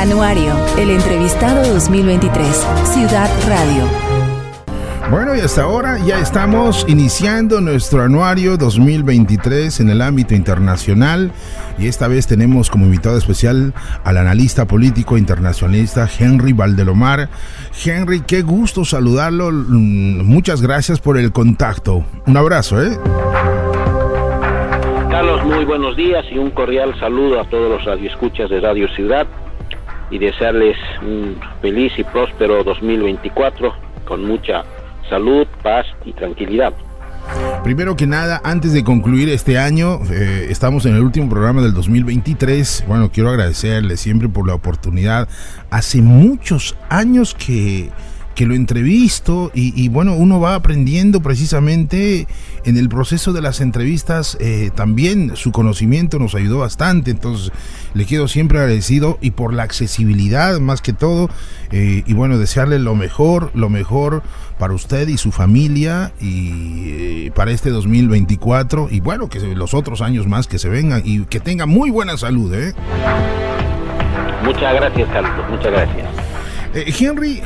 Anuario, el entrevistado 2023, Ciudad Radio. Bueno, y hasta ahora ya estamos iniciando nuestro anuario 2023 en el ámbito internacional, y esta vez tenemos como invitado especial al analista político internacionalista Henry Valdelomar. Henry, qué gusto saludarlo, muchas gracias por el contacto. Un abrazo, Carlos, muy buenos días y un cordial saludo a todos los radioescuchas de Radio Ciudad y desearles un feliz y próspero 2024 con mucha salud, paz y tranquilidad. Primero que nada, antes de concluir este año, estamos en el último programa del 2023. Bueno, quiero agradecerle siempre por la oportunidad. Hace muchos años que lo entrevisto y bueno, uno va aprendiendo precisamente en el proceso de las entrevistas. También su conocimiento nos ayudó bastante, entonces le quedo siempre agradecido, y por la accesibilidad más que todo, y bueno, desearle lo mejor para usted y su familia, y para este 2024, y bueno, que los otros años más que se vengan, y que tenga muy buena salud. Muchas gracias, Carlos, muchas gracias. Henry,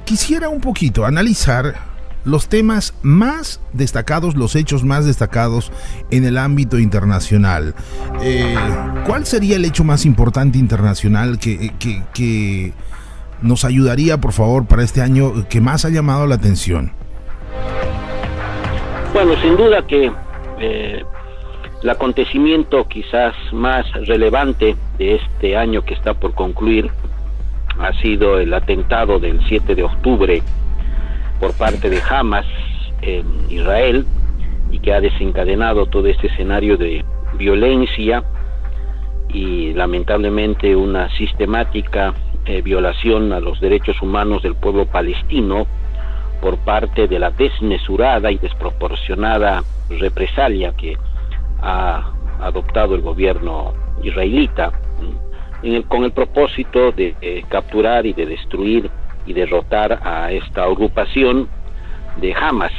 quisiera un poquito analizar los temas más destacados, los hechos más destacados en el ámbito internacional. ¿Cuál sería el hecho más importante internacional que nos ayudaría, por favor, para este año, que más ha llamado la atención? Bueno, sin duda que el acontecimiento quizás más relevante de este año que está por concluir ha sido el atentado del 7 de octubre por parte de Hamas en Israel, y que ha desencadenado todo este escenario de violencia y lamentablemente una sistemática violación a los derechos humanos del pueblo palestino por parte de la desmesurada y desproporcionada represalia que ha adoptado el gobierno israelita con el propósito de capturar y de destruir y derrotar a esta agrupación de Hamas.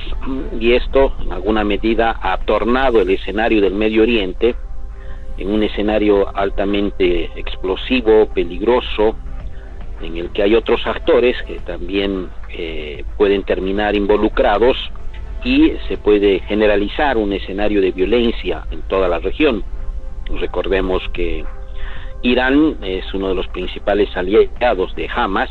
Y esto en alguna medida ha tornado el escenario del Medio Oriente en un escenario altamente explosivo, peligroso, en el que hay otros actores que también pueden terminar involucrados, y se puede generalizar un escenario de violencia en toda la región. Recordemos que Irán es uno de los principales aliados de Hamas,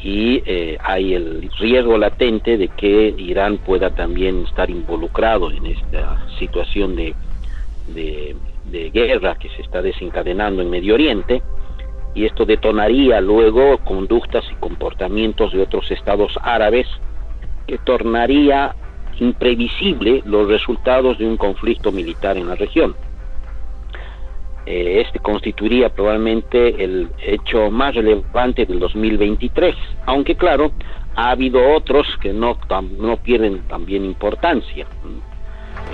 y hay el riesgo latente de que Irán pueda también estar involucrado en esta situación de guerra que se está desencadenando en Medio Oriente, y esto detonaría luego conductas y comportamientos de otros estados árabes que tornaría imprevisible los resultados de un conflicto militar en la región. Este constituiría probablemente el hecho más relevante del 2023, aunque claro, ha habido otros que no pierden también importancia.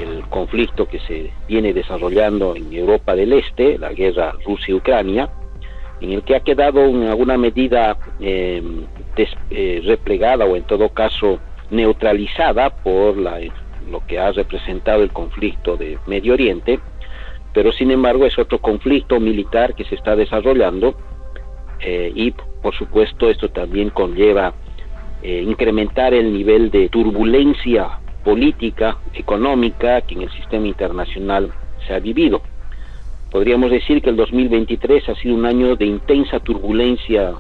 El conflicto que se viene desarrollando en Europa del Este, la guerra Rusia-Ucrania, en el que ha quedado en alguna medida replegada, o en todo caso neutralizada por lo que ha representado el conflicto de Medio Oriente, pero sin embargo es otro conflicto militar que se está desarrollando, y por supuesto esto también conlleva incrementar el nivel de turbulencia política, económica que en el sistema internacional se ha vivido. Podríamos decir que el 2023 ha sido un año de intensa turbulencia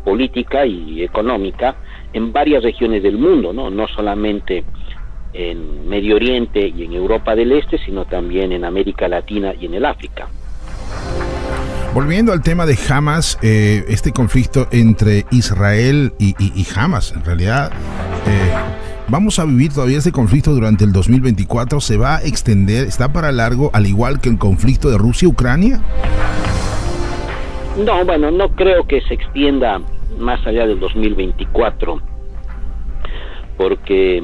política y económica en varias regiones del mundo, no solamente en Medio Oriente y en Europa del Este, sino también en América Latina y en el África. Volviendo al tema de Hamas, este conflicto entre Israel y Hamas, en realidad, vamos a vivir todavía este conflicto durante el 2024, ¿se va a extender, está para largo, al igual que el conflicto de Rusia-Ucrania? No, bueno, no creo que se extienda más allá del 2024, porque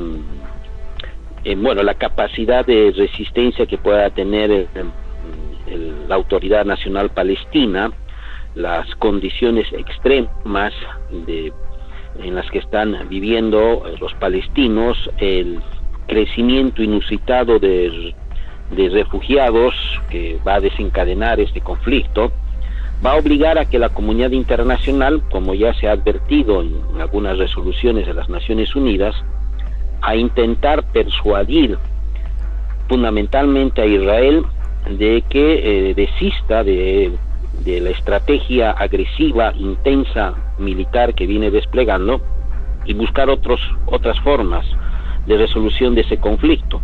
bueno, la capacidad de resistencia que pueda tener la Autoridad Nacional Palestina, las condiciones extremas en las que están viviendo los palestinos, el crecimiento inusitado de refugiados que va a desencadenar este conflicto, va a obligar a que la comunidad internacional, como ya se ha advertido en algunas resoluciones de las Naciones Unidas, a intentar persuadir fundamentalmente a Israel de que desista de la estrategia agresiva, intensa, militar que viene desplegando y buscar otras formas de resolución de ese conflicto.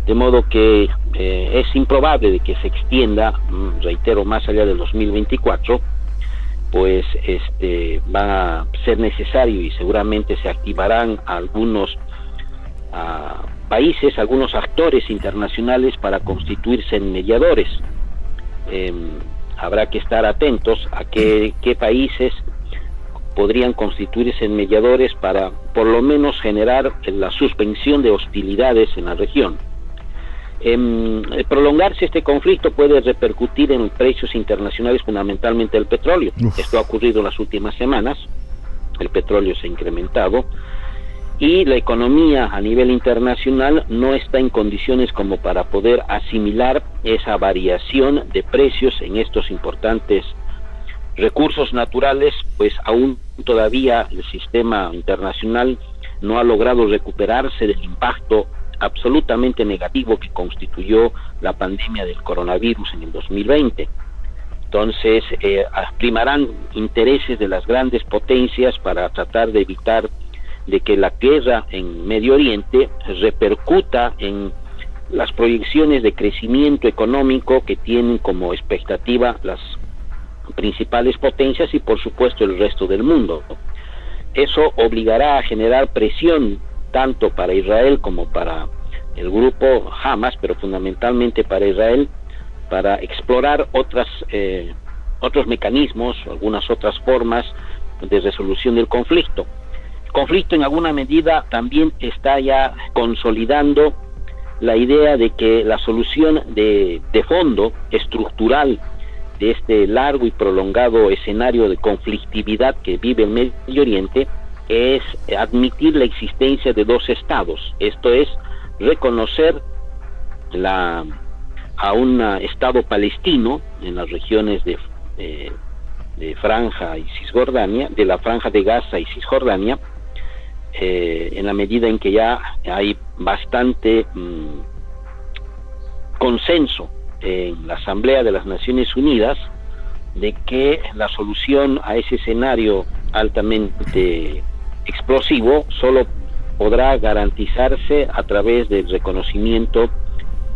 De modo que es improbable de que se extienda, reitero, más allá del 2024, pues va a ser necesario y seguramente se activarán algunos países, algunos actores internacionales para constituirse en mediadores. Habrá que estar atentos a qué países podrían constituirse en mediadores para por lo menos generar la suspensión de hostilidades en la región. Prolongarse este conflicto puede repercutir en precios internacionales, fundamentalmente el petróleo. Esto ha ocurrido en las últimas semanas, el petróleo se ha incrementado y la economía a nivel internacional no está en condiciones como para poder asimilar esa variación de precios en estos importantes recursos naturales, pues aún todavía el sistema internacional no ha logrado recuperarse del impacto absolutamente negativo que constituyó la pandemia del coronavirus en el 2020. Entonces, primarán intereses de las grandes potencias para tratar de evitar de que la guerra en Medio Oriente repercuta en las proyecciones de crecimiento económico que tienen como expectativa las principales potencias y por supuesto el resto del mundo. Eso obligará a generar presión tanto para Israel como para el grupo Hamas, pero fundamentalmente para Israel, para explorar otros mecanismos, algunas otras formas de resolución del conflicto. El conflicto en alguna medida también está ya consolidando la idea de que la solución de fondo, estructural, de este largo y prolongado escenario de conflictividad que vive el Medio Oriente es admitir la existencia de dos estados, esto es, reconocer a un estado palestino en las regiones de Franja y Cisjordania, de la Franja de Gaza y Cisjordania, en la medida en que ya hay bastante consenso en la Asamblea de las Naciones Unidas de que la solución a ese escenario altamente explosivo solo podrá garantizarse a través del reconocimiento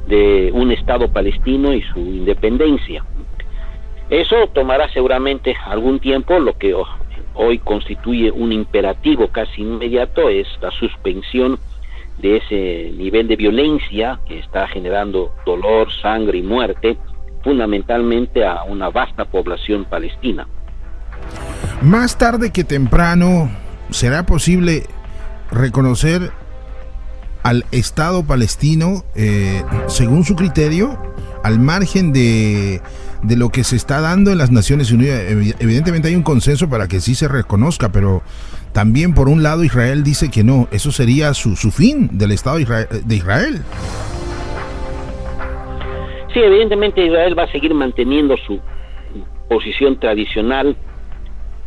de un Estado palestino y su independencia. Eso tomará seguramente algún tiempo. Lo que hoy constituye un imperativo casi inmediato es la suspensión de ese nivel de violencia que está generando dolor, sangre y muerte, fundamentalmente a una vasta población palestina. Más tarde que temprano será posible reconocer al Estado palestino según su criterio, al margen de lo que se está dando en las Naciones Unidas. Evidentemente hay un consenso para que sí se reconozca, pero también por un lado Israel dice que no, eso sería su fin del Estado de Israel. Sí, evidentemente Israel va a seguir manteniendo su posición tradicional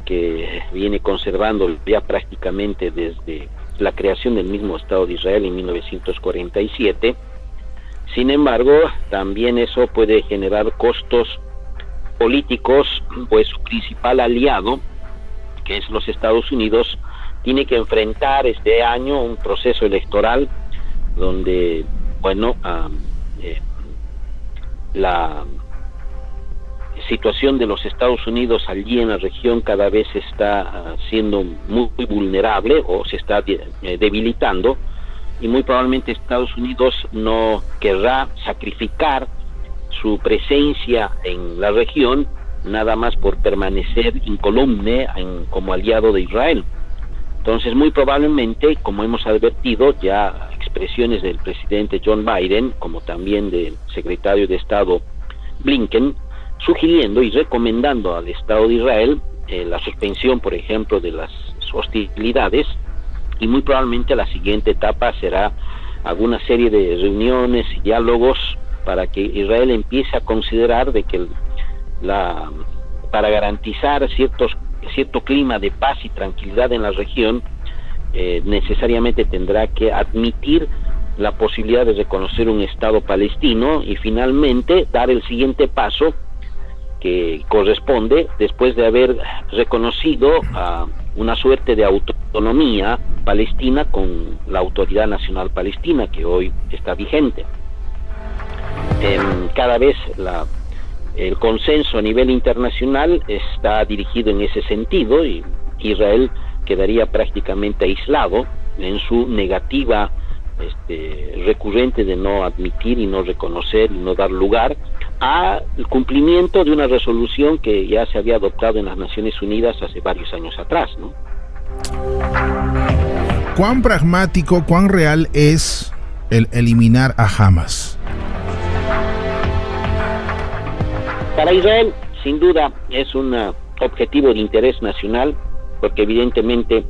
que viene conservando ya prácticamente desde la creación del mismo Estado de Israel en 1947. Sin embargo, también eso puede generar costos políticos, pues su principal aliado, que es los Estados Unidos, tiene que enfrentar este año un proceso electoral donde, la situación de los Estados Unidos allí en la región cada vez está siendo muy vulnerable o se está debilitando, y muy probablemente Estados Unidos no querrá sacrificar su presencia en la región nada más por permanecer incólume como aliado de Israel. Entonces, muy probablemente, como hemos advertido, ya expresiones del presidente John Biden, como también del secretario de Estado Blinken, sugiriendo y recomendando al Estado de Israel la suspensión, por ejemplo, de las hostilidades, y muy probablemente la siguiente etapa será alguna serie de reuniones y diálogos para que Israel empiece a considerar de que la para garantizar cierto clima de paz y tranquilidad en la región, necesariamente tendrá que admitir la posibilidad de reconocer un Estado palestino y finalmente dar el siguiente paso que corresponde, después de haber reconocido una suerte de autonomía palestina con la Autoridad Nacional Palestina, que hoy está vigente. Cada vez el consenso a nivel internacional está dirigido en ese sentido, y Israel quedaría prácticamente aislado en su negativa recurrente de no admitir y no reconocer y no dar lugar al cumplimiento de una resolución que ya se había adoptado en las Naciones Unidas hace varios años atrás, ¿no? ¿Cuán pragmático, cuán real es el eliminar a Hamas? Para Israel, sin duda, es un objetivo de interés nacional, porque evidentemente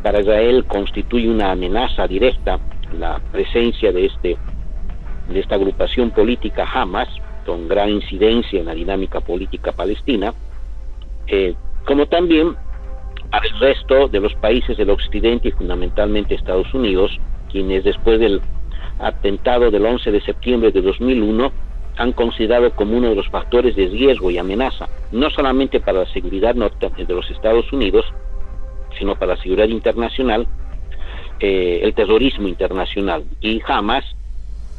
para Israel constituye una amenaza directa la presencia de esta agrupación política Hamas, con gran incidencia en la dinámica política palestina, como también para el resto de los países del occidente y fundamentalmente Estados Unidos, quienes después del atentado del 11 de septiembre de 2001 han considerado como uno de los factores de riesgo y amenaza, no solamente para la seguridad de los Estados Unidos, sino para la seguridad internacional, el terrorismo internacional. Y Hamas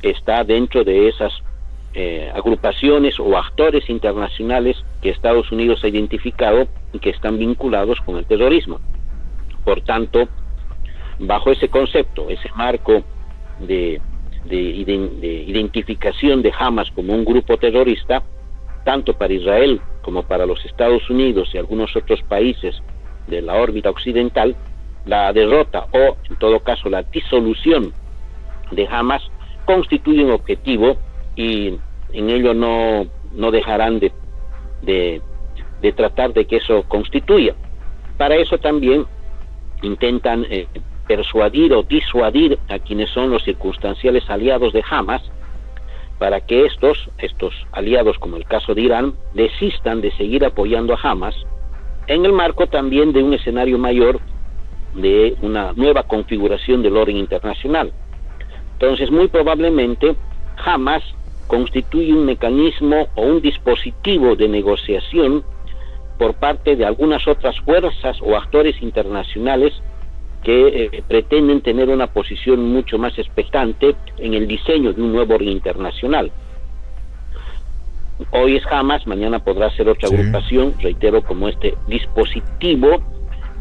está dentro de esas agrupaciones o actores internacionales que Estados Unidos ha identificado y que están vinculados con el terrorismo. Por tanto, bajo ese concepto, ese marco de identificación de Hamas como un grupo terrorista, tanto para Israel como para los Estados Unidos y algunos otros países de la órbita occidental, la derrota o, en todo caso, la disolución de Hamas constituye un objetivo, y en ello no dejarán de tratar de que eso constituya. Para eso también intentan persuadir o disuadir a quienes son los circunstanciales aliados de Hamas, para que estos aliados, como el caso de Irán, desistan de seguir apoyando a Hamas, en el marco también de un escenario mayor de una nueva configuración del orden internacional. Entonces, muy probablemente Hamas constituye un mecanismo o un dispositivo de negociación por parte de algunas otras fuerzas o actores internacionales que pretenden tener una posición mucho más expectante en el diseño de un nuevo orden internacional. Hoy es Hamas, mañana podrá ser otra agrupación, reitero, como este dispositivo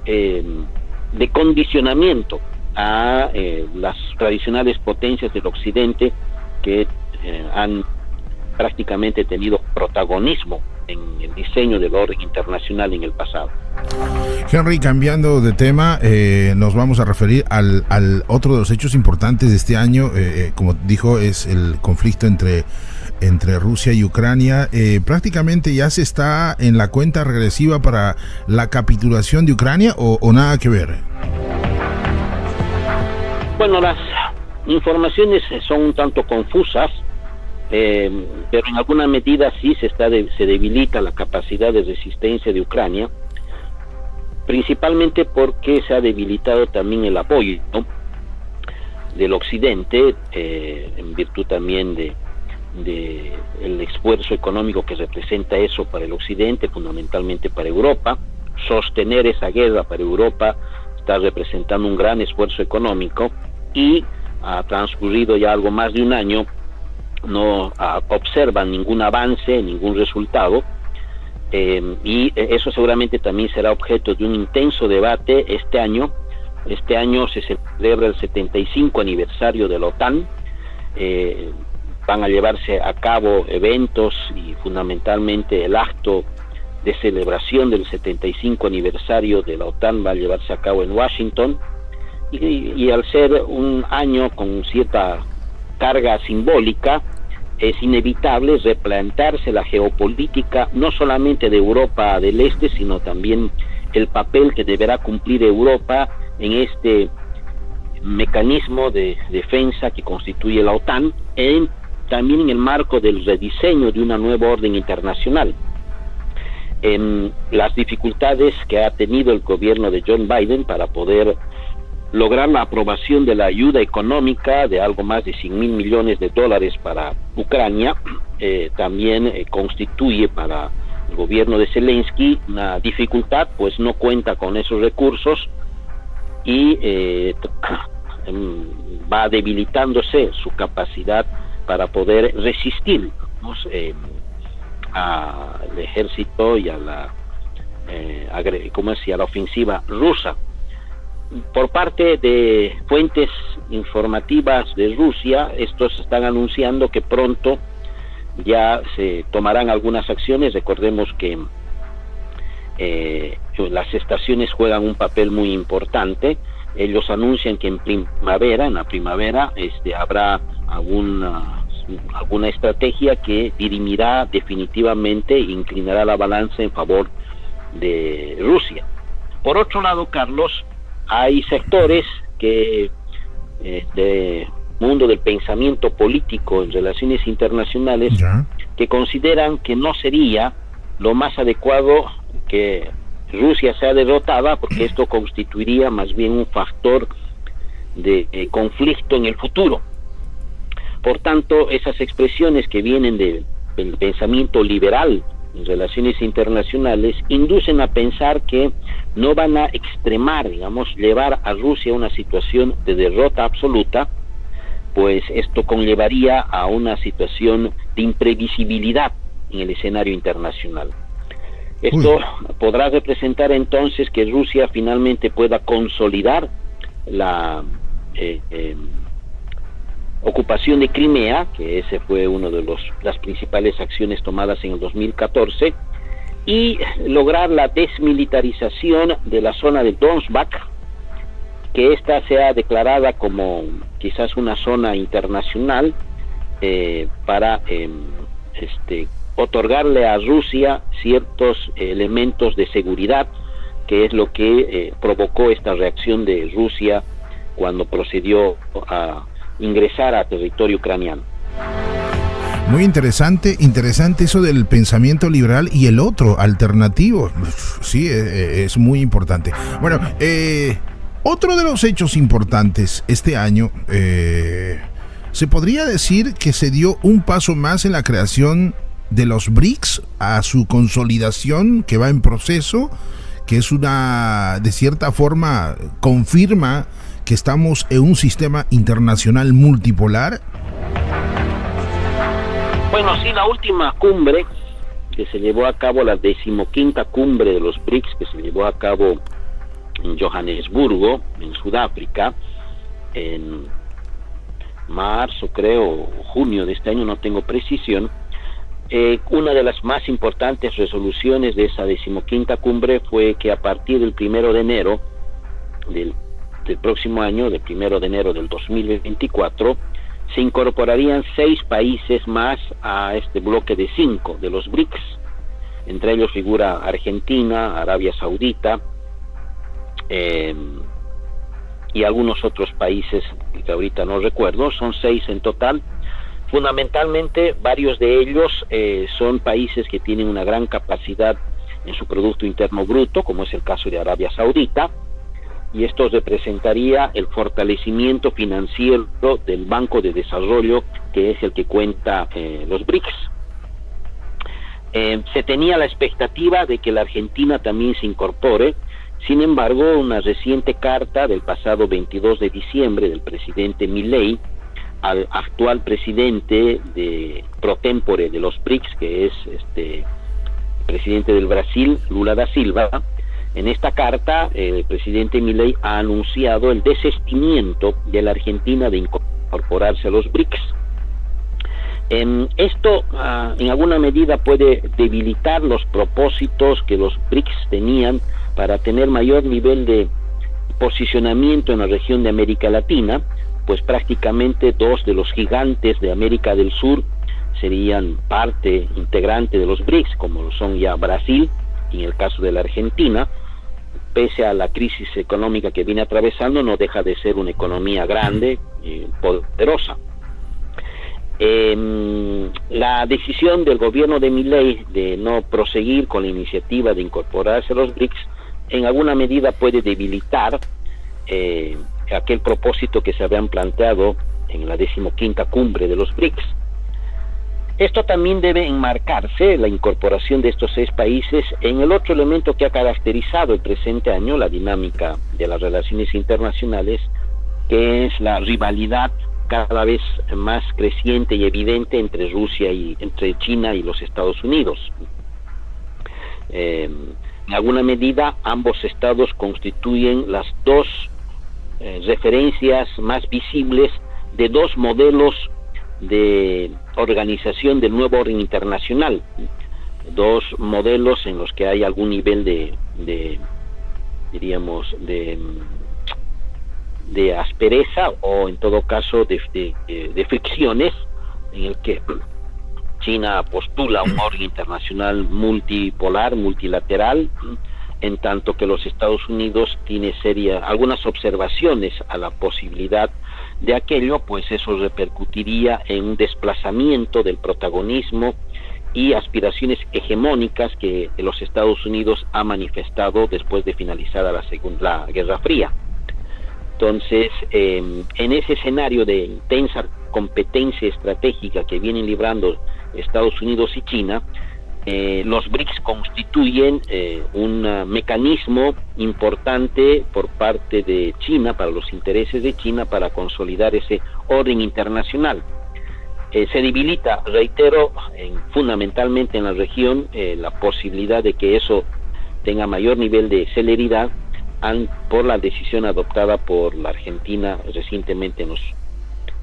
de condicionamiento a las tradicionales potencias del occidente que han prácticamente tenido protagonismo en el diseño del orden internacional en el pasado. Henry, cambiando de tema, nos vamos a referir al otro de los hechos importantes de este año. Como dijo, es el conflicto entre Rusia y Ucrania. Prácticamente ya se está en la cuenta regresiva para la capitulación de Ucrania, o nada que ver. Bueno, las informaciones son un tanto confusas, pero en alguna medida sí se debilita la capacidad de resistencia de Ucrania, principalmente porque se ha debilitado también el apoyo, ¿no?, del occidente, en virtud también de el esfuerzo económico que representa eso para el occidente, fundamentalmente para Europa. Sostener esa guerra para Europa está representando un gran esfuerzo económico, y ha transcurrido ya algo más de un año, no observan ningún avance, ningún resultado, y eso seguramente también será objeto de un intenso debate este año. Este año se celebra el 75 aniversario de la OTAN. Van a llevarse a cabo eventos, y fundamentalmente el acto de celebración del 75 aniversario de la OTAN va a llevarse a cabo en Washington, y al ser un año con cierta carga simbólica, es inevitable replantearse la geopolítica, no solamente de Europa del Este, sino también el papel que deberá cumplir Europa en este mecanismo de defensa que constituye la OTAN, también en el marco del rediseño de una nueva orden internacional. las dificultades que ha tenido el gobierno de John Biden para poder lograr la aprobación de la ayuda económica de algo más de 100.000 millones de dólares para Ucrania, también constituye para el gobierno de Zelensky una dificultad, pues no cuenta con esos recursos y va debilitándose su capacidad para poder resistir, ¿no?, al ejército y a la a la ofensiva rusa. Por parte de fuentes informativas de Rusia, estos están anunciando que pronto ya se tomarán algunas acciones. Recordemos que las estaciones juegan un papel muy importante. Ellos anuncian que en la primavera habrá alguna estrategia que dirimirá definitivamente e inclinará la balanza en favor de Rusia. Por otro lado, Carlos, hay sectores que del mundo del pensamiento político en relaciones internacionales que consideran que no sería lo más adecuado que Rusia sea derrotada, porque esto constituiría más bien un factor de conflicto en el futuro. Por tanto, esas expresiones que vienen del pensamiento liberal en relaciones internacionales inducen a pensar que no van a extremar, llevar a Rusia a una situación de derrota absoluta, pues esto conllevaría a una situación de imprevisibilidad en el escenario internacional. Esto podrá representar entonces que Rusia finalmente pueda consolidar la ocupación de Crimea, que ese fue uno de las principales acciones tomadas en el 2014, y lograr la desmilitarización de la zona de Donbass, que esta sea declarada como quizás una zona internacional para otorgarle a Rusia ciertos elementos de seguridad, que es lo que provocó esta reacción de Rusia cuando procedió a ingresar a territorio ucraniano. Muy interesante eso del pensamiento liberal y el otro, alternativo. Sí, es muy importante. Bueno, otro de los hechos importantes este año, se podría decir que se dio un paso más en la creación de los BRICS, a su consolidación que va en proceso, que es de cierta forma, confirma que estamos en un sistema internacional multipolar. Bueno, sí, la última cumbre que se llevó a cabo, la 15ª cumbre de los BRICS, que se llevó a cabo en Johannesburgo, en Sudáfrica, en marzo, creo, o junio de este año, no tengo precisión. Una de las más importantes resoluciones de esa 15ª cumbre fue que a partir del 1 de enero del próximo año, del 1 de enero del 2024, se incorporarían 6 países más a este bloque de 5 de los BRICS. Entre ellos figura Argentina, Arabia Saudita y algunos otros países que ahorita no recuerdo. Son 6 en total. Fundamentalmente, varios de ellos son países que tienen una gran capacidad en su Producto Interno Bruto, como es el caso de Arabia Saudita, y esto representaría el fortalecimiento financiero del Banco de Desarrollo, que es el que cuenta los BRICS. Se tenía la expectativa de que la Argentina también se incorpore. Sin embargo, una reciente carta del pasado 22 de diciembre del presidente Milei al actual presidente pro tempore de los BRICS, que es presidente del Brasil, Lula da Silva. En esta carta, el presidente Milei ha anunciado el desistimiento de la Argentina de incorporarse a los BRICS. Esto, en alguna medida, puede debilitar los propósitos que los BRICS tenían para tener mayor nivel de posicionamiento en la región de América Latina, pues prácticamente 2 de los gigantes de América del Sur serían parte integrante de los BRICS, como lo son ya Brasil y en el caso de la Argentina. Pese a la crisis económica que viene atravesando, no deja de ser una economía grande y poderosa. La decisión del gobierno de Milei de no proseguir con la iniciativa de incorporarse a los BRICS en alguna medida puede debilitar aquel propósito que se habían planteado en la 15ª cumbre de los BRICS. Esto también debe enmarcarse, la incorporación de estos 6 países, en el otro elemento que ha caracterizado el presente año, la dinámica de las relaciones internacionales, que es la rivalidad cada vez más creciente y evidente entre entre China y los Estados Unidos. En alguna medida, ambos estados constituyen las dos referencias más visibles de dos modelos de organización del nuevo orden internacional, dos modelos en los que hay algún nivel de aspereza o en todo caso de fricciones, en el que China postula un orden internacional multipolar, multilateral, en tanto que los Estados Unidos tiene algunas observaciones a la posibilidad de aquello, pues eso repercutiría en un desplazamiento del protagonismo y aspiraciones hegemónicas que los Estados Unidos ha manifestado después de finalizada la Guerra Fría. Entonces, en ese escenario de intensa competencia estratégica que vienen librando Estados Unidos y China, los BRICS constituyen un mecanismo importante por parte de China, para los intereses de China, para consolidar ese orden internacional. Se debilita, reitero, fundamentalmente en la región, la posibilidad de que eso tenga mayor nivel de celeridad por la decisión adoptada por la Argentina recientemente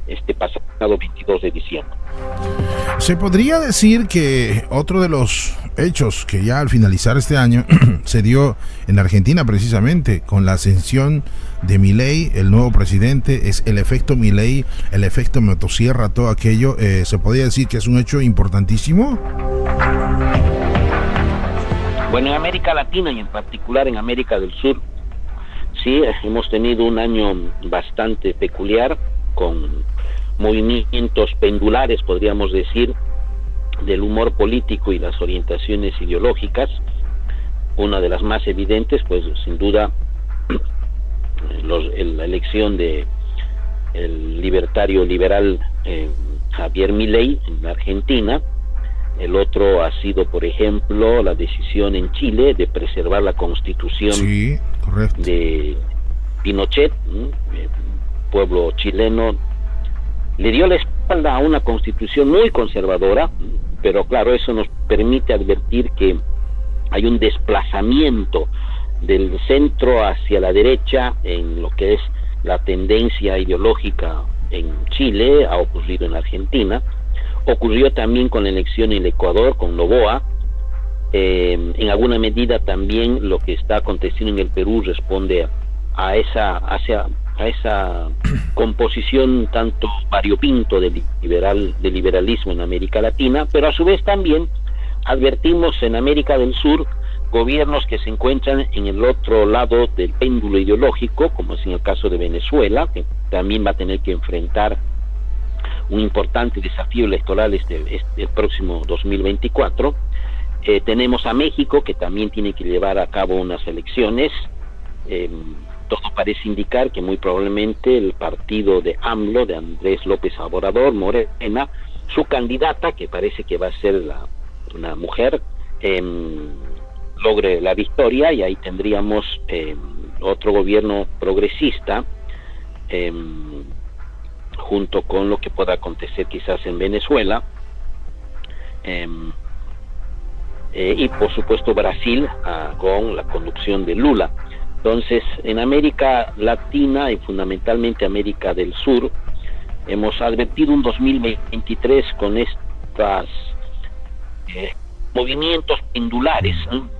este pasado 22 de diciembre. Se podría decir que otro de los hechos que ya al finalizar este año se dio en Argentina, precisamente con la ascensión de Milei, el nuevo presidente, es el efecto Milei, el efecto motosierra, todo aquello. ¿Se podría decir que es un hecho importantísimo? Bueno, en América Latina y en particular en América del Sur, sí, hemos tenido un año bastante peculiar, con movimientos pendulares, podríamos decir, del humor político y las orientaciones ideológicas. Una de las más evidentes, pues sin duda, la elección de el libertario liberal Javier Milei en la Argentina. El otro ha sido, por ejemplo, la decisión en Chile de preservar la constitución de Pinochet. El pueblo chileno le dio la espalda a una constitución muy conservadora, pero claro, eso nos permite advertir que hay un desplazamiento del centro hacia la derecha en lo que es la tendencia ideológica en Chile. Ha ocurrido en Argentina, ocurrió también con la elección en el Ecuador, con Noboa. En alguna medida también lo que está aconteciendo en el Perú responde a esa composición tanto variopinto del liberalismo en América Latina, pero a su vez también advertimos en América del Sur gobiernos que se encuentran en el otro lado del péndulo ideológico, como es en el caso de Venezuela, que también va a tener que enfrentar un importante desafío electoral el próximo 2024. Tenemos a México, que también tiene que llevar a cabo unas elecciones. Todo parece indicar que muy probablemente el partido de AMLO, de Andrés López Obrador, Morena, su candidata, que parece que va a ser una mujer, logre la victoria, y ahí tendríamos otro gobierno progresista, junto con lo que pueda acontecer quizás en Venezuela, y por supuesto Brasil, con la conducción de Lula. Entonces, en América Latina y fundamentalmente América del Sur, hemos advertido un 2023 con estos movimientos pendulares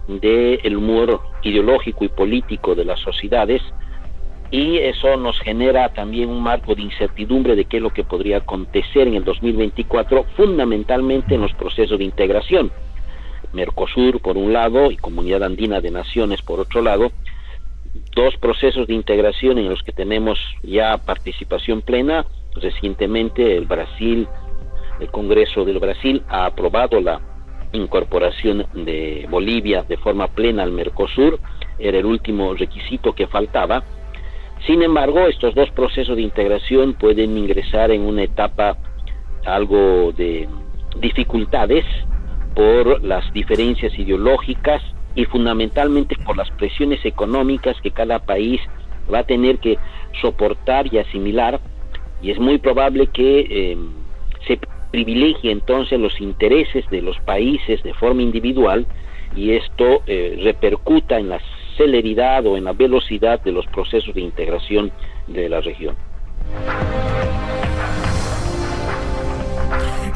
del humor ideológico y político de las sociedades, y eso nos genera también un marco de incertidumbre de qué es lo que podría acontecer en el 2024, fundamentalmente en los procesos de integración. Mercosur por un lado y Comunidad Andina de Naciones por otro lado, dos procesos de integración en los que tenemos ya participación plena. Recientemente el Brasil el Congreso del Brasil ha aprobado la incorporación de Bolivia de forma plena al Mercosur. Era el último requisito que faltaba. Sin embargo, estos dos procesos de integración pueden ingresar en una etapa algo de dificultades por las diferencias ideológicas y fundamentalmente por las presiones económicas que cada país va a tener que soportar y asimilar, y es muy probable que se privilegie entonces los intereses de los países de forma individual, y esto repercuta en la celeridad o en la velocidad de los procesos de integración de la región.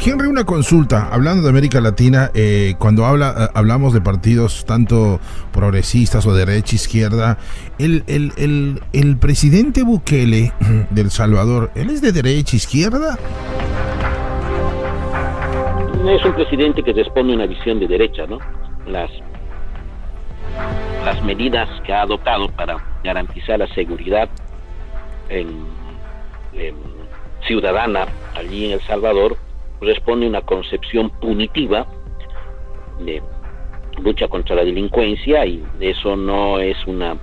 Henry, una consulta, hablando de América Latina, cuando hablamos de partidos tanto progresistas o derecha, izquierda, el presidente Bukele de El Salvador, ¿él es de derecha, izquierda? Es un presidente que responde a una visión de derecha, ¿no? Las medidas que ha adoptado para garantizar la seguridad ciudadana allí en El Salvador responde a una concepción punitiva de lucha contra la delincuencia, y eso no es una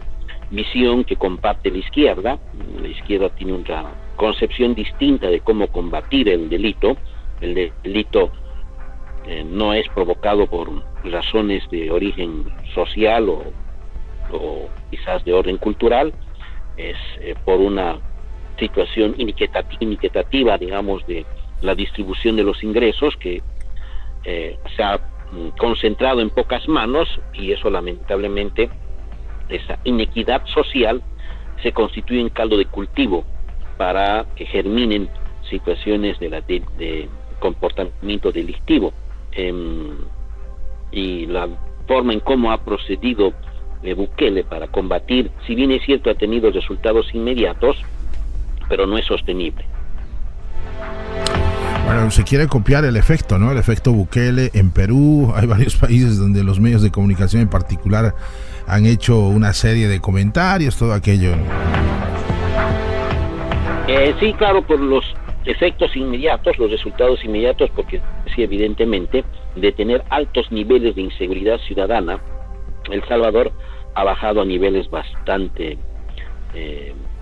visión que comparte la izquierda. La izquierda tiene una concepción distinta de cómo combatir el delito. El delito no es provocado por razones de origen social o quizás de orden cultural, es por una situación iniquitativa, digamos, de la distribución de los ingresos que se ha concentrado en pocas manos, y eso lamentablemente, esa inequidad social se constituye en caldo de cultivo para que germinen situaciones de comportamiento delictivo. Y la forma en cómo ha procedido Bukele para combatir, si bien es cierto ha tenido resultados inmediatos, pero no es sostenible. Bueno, se quiere copiar el efecto, ¿no? El efecto Bukele en Perú. Hay varios países donde los medios de comunicación en particular han hecho una serie de comentarios, todo aquello. Sí, claro, por los efectos inmediatos, los resultados inmediatos, porque sí, evidentemente, de tener altos niveles de inseguridad ciudadana, El Salvador ha bajado a niveles bastante,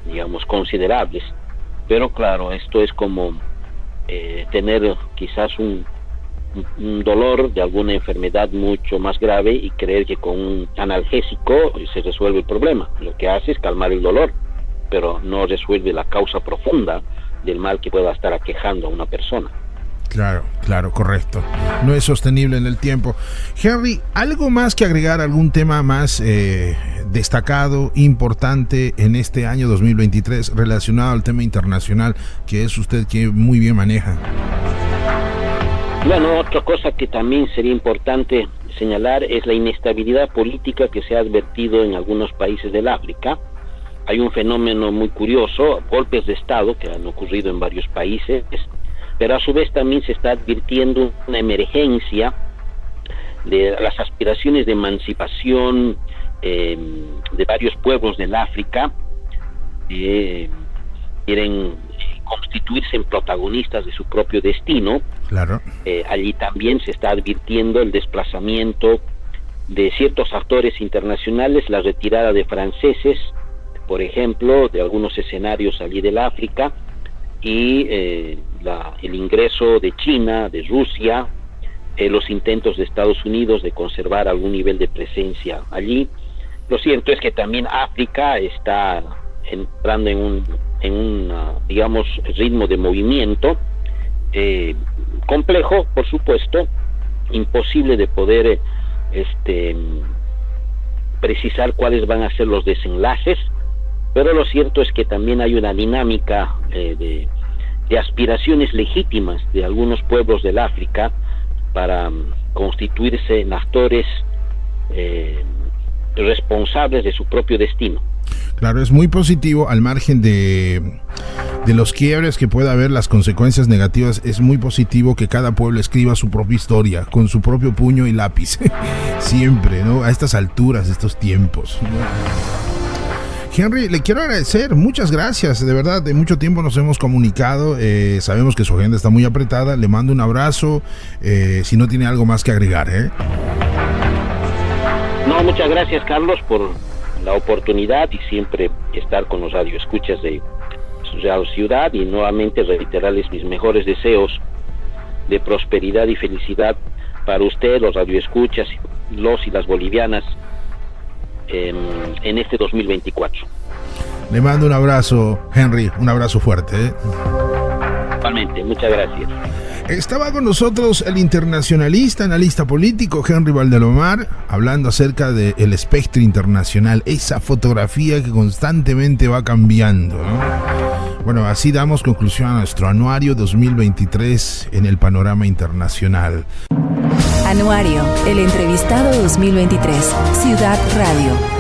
digamos, considerables. Pero claro, esto es como tener quizás un dolor de alguna enfermedad mucho más grave y creer que con un analgésico se resuelve el problema. Lo que hace es calmar el dolor, pero no resuelve la causa profunda del mal que pueda estar aquejando a una persona. Claro, correcto. No es sostenible en el tiempo. Henry, ¿algo más que agregar, algún tema más destacado, importante en este año 2023 relacionado al tema internacional que es usted que muy bien maneja? Bueno, otra cosa que también sería importante señalar es la inestabilidad política que se ha advertido en algunos países del África. Hay un fenómeno muy curioso, golpes de Estado que han ocurrido en varios países, pero a su vez también se está advirtiendo una emergencia de las aspiraciones de emancipación de varios pueblos del África, que quieren constituirse en protagonistas de su propio destino. Claro. Allí también se está advirtiendo el desplazamiento de ciertos actores internacionales, la retirada de franceses, por ejemplo, de algunos escenarios allí del África, y el ingreso de China, de Rusia, los intentos de Estados Unidos de conservar algún nivel de presencia allí. Lo cierto es que también África está entrando en un digamos, ritmo de movimiento complejo, por supuesto, imposible de poder precisar cuáles van a ser los desenlaces, pero lo cierto es que también hay una dinámica de aspiraciones legítimas de algunos pueblos del África para constituirse en actores responsables de su propio destino. Claro, es muy positivo, al margen de los quiebres que pueda haber, las consecuencias negativas, es muy positivo que cada pueblo escriba su propia historia con su propio puño y lápiz, siempre, ¿no? A estas alturas, estos tiempos, ¿no? Henry, le quiero agradecer, muchas gracias, de verdad, de mucho tiempo nos hemos comunicado, sabemos que su agenda está muy apretada, le mando un abrazo, si no tiene algo más que agregar. No, muchas gracias, Carlos, por la oportunidad y siempre estar con los radioescuchas de Radio Ciudad, y nuevamente reiterarles mis mejores deseos de prosperidad y felicidad para usted, los radioescuchas, los y las bolivianas en este 2024. Le mando un abrazo, Henry, un abrazo fuerte. Igualmente, muchas gracias. Estaba con nosotros el internacionalista, analista político Henry Valdelomar, hablando acerca del espectro internacional, esa fotografía que constantemente va cambiando, ¿no? Bueno, así damos conclusión a nuestro anuario 2023 en el panorama internacional. Anuario, el entrevistado 2023, Ciudad Radio.